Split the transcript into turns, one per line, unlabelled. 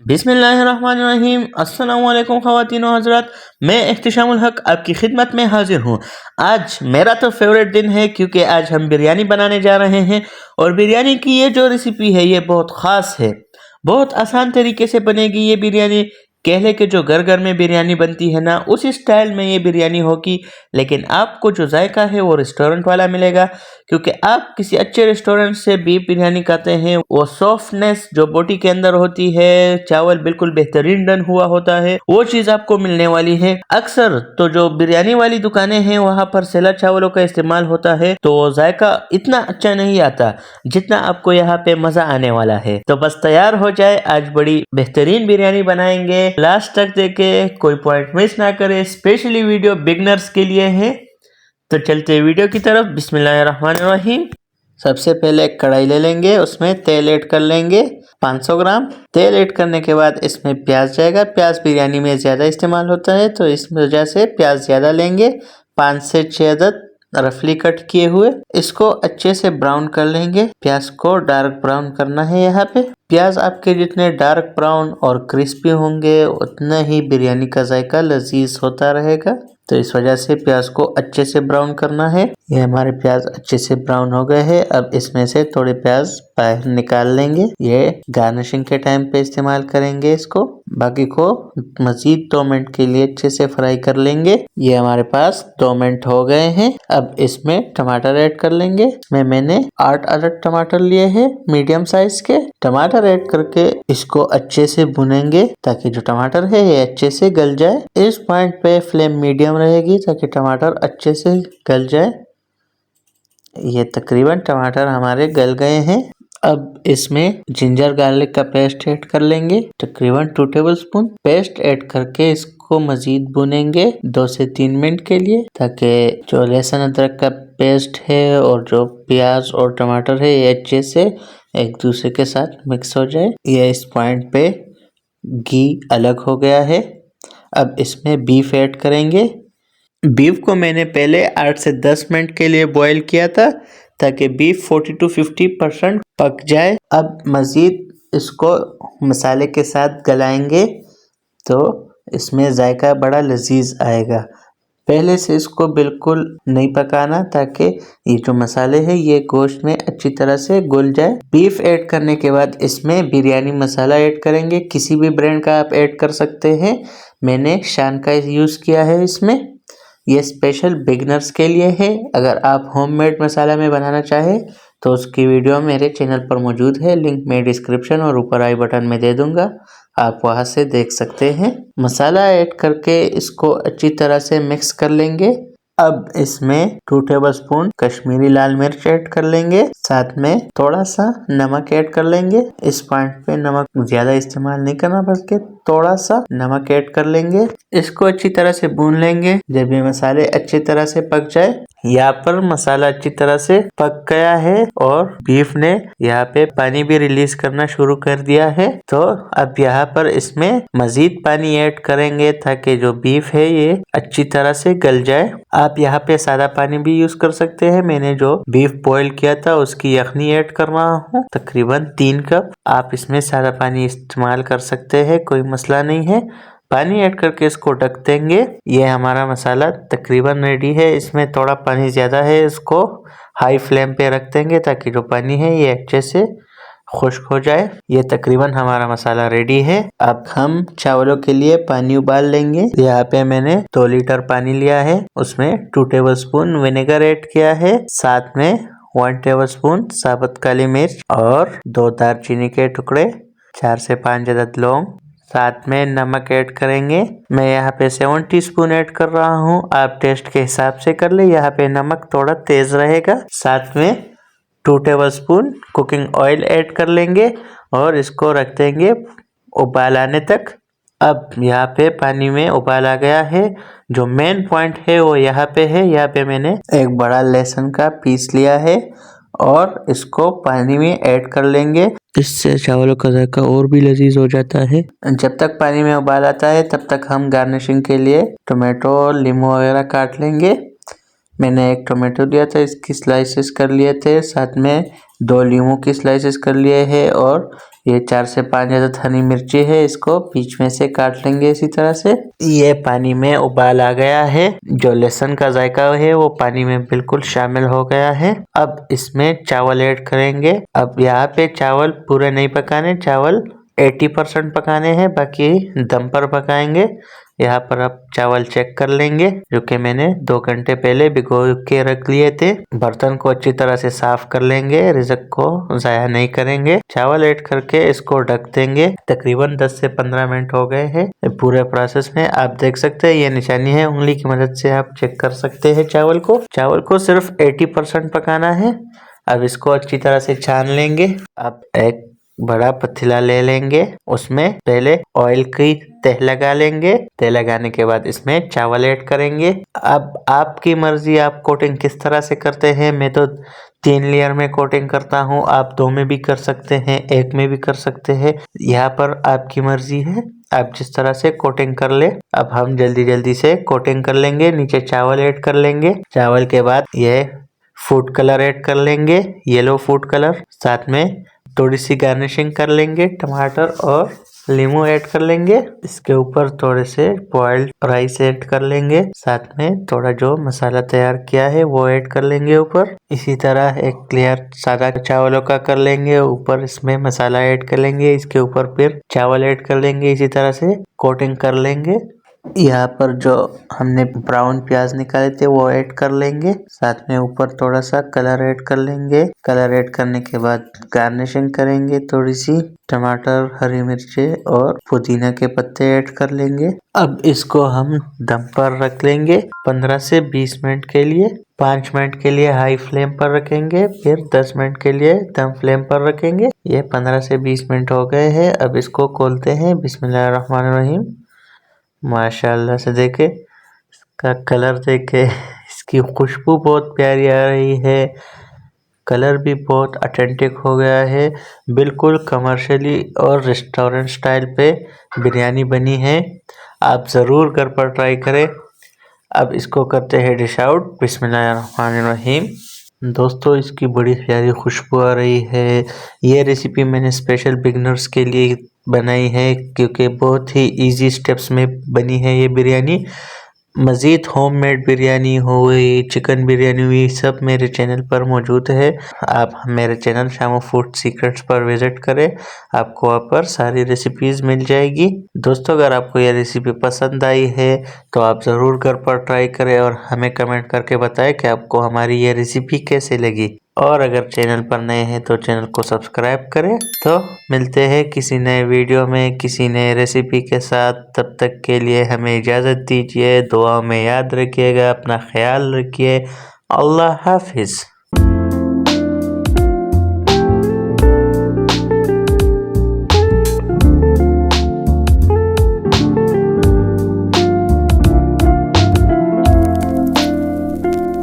बिस्मिल्लाहिर्रहमानिर्रहीम। अस्सलामुअलैकुम ख़वातीन व हज़रात, मैं एहतिशामुल हक आपकी खिदमत में हाजिर हूँ। आज मेरा तो फेवरेट दिन है क्योंकि आज हम बिरयानी बनाने जा रहे हैं और बिरयानी की ये जो रेसिपी है ये बहुत ख़ास है। बहुत आसान तरीके से बनेगी ये बिरयानी। कहले के जो घर घर में बिरयानी बनती है ना, उसी स्टाइल में ये बिरयानी होगी, लेकिन आपको जो जायका है वो रेस्टोरेंट वाला मिलेगा। क्योंकि आप किसी अच्छे रेस्टोरेंट से बीफ बिरयानी खाते हैं, वो सॉफ्टनेस जो बोटी के अंदर होती है, चावल बिल्कुल बेहतरीन डन हुआ होता है, वो चीज़ आपको मिलने वाली है। अक्सर तो जो बिरयानी वाली दुकानें हैं वहाँ पर सेला चावलों का इस्तेमाल होता है, तो वो जायका इतना अच्छा नहीं आता जितना आपको यहाँ पे मज़ा आने वाला है। तो बस तैयार हो जाए, आज बड़ी बेहतरीन बिरयानी बनाएंगे। लास्ट तक देखे, कोई पॉइंट मिस ना करे। स्पेशली वीडियो बिगनर्स के लिए है। तो चलते हैं वीडियो की तरफ। बिस्मिल्लाहिर्रहमानिर्रहीम। सबसे पहले एक कढ़ाई ले लेंगे, उसमें तेल ऐड कर लेंगे 500 ग्राम। तेल ऐड करने के बाद इसमें प्याज जाएगा। प्याज बिरयानी में ज़्यादा इस्तेमाल होता है, तो इस वजह से प्याज ज़्यादा लेंगे। 5 से 6 अदद रफली कट किए हुए। इसको अच्छे से ब्राउन कर लेंगे। प्याज को डार्क ब्राउन करना है। यहाँ पे प्याज आपके जितने डार्क ब्राउन और क्रिस्पी होंगे उतना ही बिरयानी का जायका लजीज होता रहेगा। तो इस वजह से प्याज को अच्छे से ब्राउन करना है। ये हमारे प्याज अच्छे से ब्राउन हो गए हैं। अब इसमें से थोड़े प्याज बाहर निकाल लेंगे। ये गार्निशिंग के टाइम पे इस्तेमाल करेंगे इसको। बाकी को मजीद 2 मिनट के लिए अच्छे से फ्राई कर लेंगे। ये हमारे पास 2 मिनट हो गए हैं। अब इसमें टमाटर ऐड कर लेंगे। इसमें मैंने 8 अदद टमाटर लिए हैं मीडियम साइज के। टमाटर ऐड करके इसको अच्छे से भुनेंगे ताकि जो टमाटर है ये अच्छे से गल जाए। इस पॉइंट पे फ्लेम मीडियम रहेगी ताकि टमाटर अच्छे से गल जाए। ये तकरीबन टमाटर हमारे गल गए हैं। अब इसमें जिंजर गार्लिक का पेस्ट ऐड कर लेंगे, तकरीबन 2 टेबलस्पून। पेस्ट ऐड करके इसको मजीद भुनेंगे 2 से 3 मिनट के लिए, ताकि जो लहसुन अदरक का पेस्ट है और जो प्याज और टमाटर है ये अच्छे से एक दूसरे के साथ मिक्स हो जाए। ये इस पॉइंट पे घी अलग हो गया है। अब इसमें बीफ ऐड करेंगे। बीफ को मैंने पहले 8 से 10 मिनट के लिए बॉईल किया था ताकि बीफ 40 to 50% पक जाए। अब मज़ीद इसको मसाले के साथ गलाएंगे तो इसमें जायका बड़ा लजीज आएगा। पहले से इसको बिल्कुल नहीं पकाना ताकि ये जो मसाले हैं ये गोश्त में अच्छी तरह से घुल जाए। बीफ ऐड करने के बाद इसमें बिरयानी मसाला ऐड करेंगे। किसी भी ब्रांड का आप ऐड कर सकते हैं। मैंने शान का यूज़ किया है इसमें। ये स्पेशल बिगनर्स के लिए है। अगर आप होममेड मसाला में बनाना चाहें तो उसकी वीडियो मेरे चैनल पर मौजूद है। लिंक मैं डिस्क्रिप्शन और ऊपर आई बटन में दे दूंगा, आप वहां से देख सकते हैं। मसाला ऐड करके इसको अच्छी तरह से मिक्स कर लेंगे। अब इसमें 2 टेबलस्पून कश्मीरी लाल मिर्च ऐड कर लेंगे, साथ में थोड़ा सा नमक ऐड कर लेंगे। इस पॉइंट पे नमक ज्यादा इस्तेमाल नहीं करना, बल्कि थोड़ा सा नमक ऐड कर लेंगे। इसको अच्छी तरह से भून लेंगे। जब ये मसाले अच्छी तरह से पक जाए, यहाँ पर मसाला अच्छी तरह से पक गया है और बीफ ने यहाँ पे पानी भी रिलीज करना शुरू कर दिया है। तो अब यहाँ पर इसमें मजीद पानी ऐड करेंगे ताकि जो बीफ है ये अच्छी तरह से गल जाए। आप यहाँ पे सादा पानी भी यूज कर सकते हैं। मैंने जो बीफ बॉईल किया था उसकी यखनी ऐड कर रहा हूँ, तकरीबन 3 कप। आप इसमें सादा पानी इस्तेमाल कर सकते हैं, कोई मसला नहीं है। पानी ऐड करके इसको ढक देंगे। ये हमारा मसाला तकरीबन रेडी है। इसमें थोड़ा पानी ज़्यादा है, इसको हाई फ्लेम पे रख देंगे ताकि जो पानी है ये अच्छे से खुश्क हो जाए। ये तकरीबन हमारा मसाला रेडी है। अब हम चावलों के लिए पानी उबाल लेंगे। यहाँ पे मैंने 2 लीटर पानी लिया है, उसमें 2 टेबलस्पून विनेगर ऐड किया है, साथ में 1 टेबलस्पून साबुत काली मिर्च और 2 दालचीनी के टुकड़े, 4 से 5 अदद लौंग, साथ में नमक ऐड करेंगे। मैं यहाँ पे 7 टीस्पून ऐड कर रहा हूँ, आप टेस्ट के हिसाब से कर ले। यहाँ पे नमक थोड़ा तेज रहेगा। साथ में 2 टेबलस्पून कुकिंग ऑयल ऐड कर लेंगे और इसको रख देंगे उबाल आने तक। अब यहाँ पे पानी में उबाल आ गया है। जो मेन पॉइंट है वो यहाँ पे है। यहाँ पे मैंने एक बड़ा लहसुन का पीस लिया है और इसको पानी में ऐड कर लेंगे। इससे चावलों का जायका और भी लजीज हो जाता है। जब तक पानी में उबाल आता है तब तक हम गार्निशिंग के लिए टोमेटो और नींबू वगैरह काट लेंगे। मैंने एक टोमेटो लिया था, इसकी स्लाइसेस कर लिए थे, साथ में 2 नींबू की स्लाइसेस कर लिए हैं और ये 4 से 5 अदद हरी मिर्ची है, इसको बीच में से काट लेंगे इसी तरह से। ये पानी में उबाल आ गया है, जो लहसुन का जायका है वो पानी में बिल्कुल शामिल हो गया है। अब इसमें चावल ऐड करेंगे। अब यहाँ पे चावल पूरे नहीं पकाने, चावल 80% पकाने हैं, बाकी दम पर पकाएंगे। यहाँ पर आप चावल चेक कर लेंगे, जो कि मैंने 2 घंटे पहले भिगो के रख लिए थे। बर्तन को अच्छी तरह से साफ कर लेंगे, रिज़्क को ज़ाया नहीं करेंगे। चावल ऐड करके इसको ढक देंगे। तकरीबन 10 से 15 मिनट हो गए हैं पूरे प्रोसेस में। आप देख सकते हैं ये निशानी है, उंगली की मदद से आप चेक कर सकते हैं चावल को। चावल को सिर्फ 80% पकाना है। अब इसको अच्छी तरह से छान लेंगे। अब एक बड़ा पतीला ले लेंगे, उसमें पहले ऑयल की तह लगा लेंगे। तह लगाने के बाद इसमें चावल ऐड करेंगे। अब आपकी मर्जी, आप कोटिंग किस तरह से करते हैं। मैं तो 3 लेयर में कोटिंग करता हूँ, आप 2 में भी कर सकते हैं, 1 में भी कर सकते हैं। यहाँ पर आपकी मर्जी है, आप जिस तरह से कोटिंग कर ले। अब हम जल्दी जल्दी से कोटिंग कर लेंगे। नीचे चावल ऐड कर लेंगे। चावल के बाद ये फूड कलर ऐड कर लेंगे, येलो फूड कलर। साथ में थोड़ी सी गार्निशिंग कर लेंगे, टमाटर और लीमू ऐड कर लेंगे। इसके ऊपर थोड़े से बॉइल्ड राइस ऐड कर लेंगे। साथ में थोड़ा जो मसाला तैयार किया है वो ऐड कर लेंगे ऊपर। इसी तरह एक लेयर सादा चावलों का कर लेंगे, ऊपर इसमें मसाला ऐड कर लेंगे। इसके ऊपर फिर चावल ऐड कर लेंगे, इसी तरह से कोटिंग कर लेंगे। यहाँ पर जो हमने ब्राउन प्याज निकाले थे वो ऐड कर लेंगे। साथ में ऊपर थोड़ा सा कलर ऐड कर लेंगे। कलर ऐड करने के बाद गार्निशिंग करेंगे, थोड़ी सी टमाटर, हरी मिर्ची और पुदीना के पत्ते ऐड कर लेंगे। अब इसको हम दम पर रख लेंगे 15 से 20 मिनट के लिए। 5 मिनट के लिए हाई फ्लेम पर रखेंगे, फिर 10 मिनट के लिए दम फ्लेम पर रखेंगे। ये 15 से 20 मिनट हो गए हैं। अब इसको खोलते हैं। बिस्मिल्लाहिर्रहमानिर्रहीम। माशाल्लाह से देखे, इसका कलर देखे, इसकी खुशबू बहुत प्यारी आ रही है। कलर भी बहुत ऑथेंटिक हो गया है। बिल्कुल कमर्शियली और रेस्टोरेंट स्टाइल पे बिरयानी बनी है। आप ज़रूर घर पर ट्राई करें। अब इसको करते हैं डिश आउट। बिस्मिल्लाहिर्रहमानिर्रहीम। दोस्तों, इसकी बड़ी प्यारी खुशबू आ रही है। ये रेसिपी मैंने स्पेशल बिगनर्स के लिए बनाई है, क्योंकि बहुत ही इजी स्टेप्स में बनी है ये बिरयानी। मज़ीद होममेड बिरयानी हुई, चिकन बिरयानी हुई, सब मेरे चैनल पर मौजूद है। आप मेरे चैनल शामू फूड सीक्रेट्स पर विज़िट करें, आपको वहाँ पर सारी रेसिपीज़ मिल जाएगी। दोस्तों, अगर आपको यह रेसिपी पसंद आई है तो आप ज़रूर घर पर ट्राई करें और हमें कमेंट करके बताएं कि आपको हमारी ये रेसिपी कैसे लगी। और अगर चैनल पर नए हैं तो चैनल को सब्सक्राइब करें। तो मिलते हैं किसी नए वीडियो में किसी नए रेसिपी के साथ। तब तक के लिए हमें इजाज़त दीजिए। दुआ में याद रखिएगा, अपना ख्याल रखिए। अल्लाह हाफिज़।